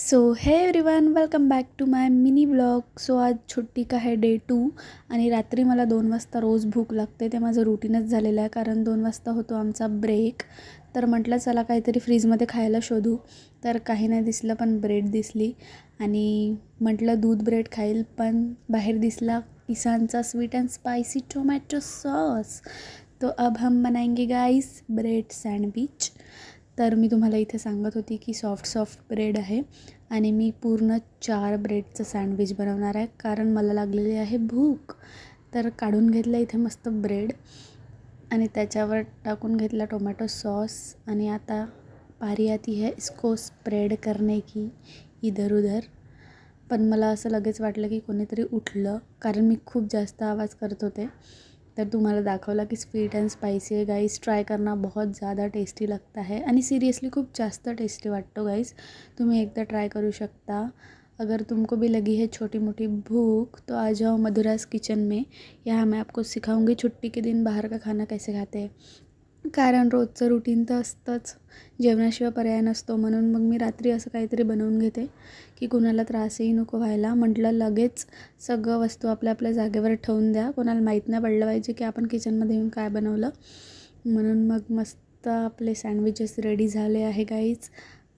So hey everyone, welcome back to my mini blog. So आज छुट्टी का है डे 2 आणि रात्री मला 2 वाजता रोज भूक लागते. ते माझं रुटीनच झालेलं आहे, कारण 2 वाजता होतो आमचा ब्रेक. तर म्हटलं चला काहीतरी फ्रीजमध्ये खायला शोधू. तर काही नाही दिसलं, पण ब्रेड दिसली आणि म्हटलं दूध ब्रेड खाईल, पण बाहेर दिसला किसानचा sweet and spicy tomato sauce. तो अब हम बनाएंगे गाइस ब्रेड सँडविच. तर मी तुम्हाला इथे सांगत होती की सॉफ्ट ब्रेड आहे आणि मी पूर्ण 4 ब्रेडचं सँडविच बनवणार आहे, कारण मला लागलेली आहे भूक. तर काढून घेतलं इथे मस्त ब्रेड आणि त्याच्यावर टाकून घेतला टोमॅटो सॉस आणि आता बारी आती है इसको स्प्रेड करने की इधर उधर. पण मला असं लगेच वाटलं की कोणीतरी उठलं, कारण मी खूप जास्त आवाज करत होते. तर तुम्हाला दाखवला कि स्वीट एंड स्पाइसी है गाइस. ट्राई करना, बहुत ज़्यादा टेस्टी लगता है आणि सिरियसली खूप जास्त टेस्टी वाटतो गाइस. तुम्ही एकदा ट्राई करू शकता. अगर तुमको भी लगी है छोटी मोटी भूख तो आ जाओ मधुरास किचन में. यहाँ मैं आपको सिखाऊंगी छुट्टी के दिन बाहर का खाना कैसे खाते हैं, कारण रोजचं रुटीन तर असतंच, जेवणाशिवाय पर्याय नसतो. म्हणून मग मी रात्री असं काहीतरी बनवून घेते की कोणाला त्रासही नको व्हायला. म्हटलं लगेच सगळं वस्तू आपल्या आपल्या जागेवर ठेवून द्या, कोणाला माहीत नाही पडलं पाहिजे की आपण किचनमध्ये येऊन काय बनवलं. म्हणून मग मस्त आपले सँडविचेस रेडी झाले आहे गाईज.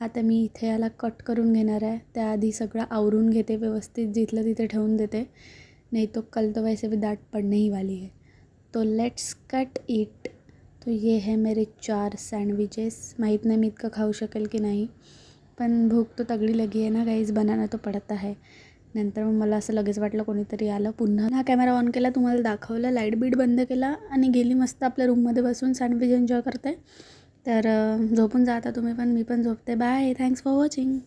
आता मी इथे याला कट करून घेणार आहे. त्याआधी सगळं आवरून घेते व्यवस्थित, जिथलं तिथे ठेवून देते, नहीं तो कल तो वैसे भी डांट पड़ने ही वाली है. तो लेट्स कट इट. तो ये है मेरे 4 सँडविचेस. माहीत नाही मी इतकं खाऊ शकेल की नाही, पण भूक तो तगड़ी लगी आहे ना गाईज, बनाना तो पडता है. नंतर मग मला असं लगेच वाटलं कोणीतरी आलं. पुन्हा हा कॅमेरा ऑन केला, तुम्हाला दाखवलं, लाईट बीट बंद केला आणि गेली मस्त आपल्या रूममध्ये बसून सँडविच एन्जॉय करते. तर झोपून जा आता तुम्ही पण, मी पण झोपते. Bye, thanks for watching.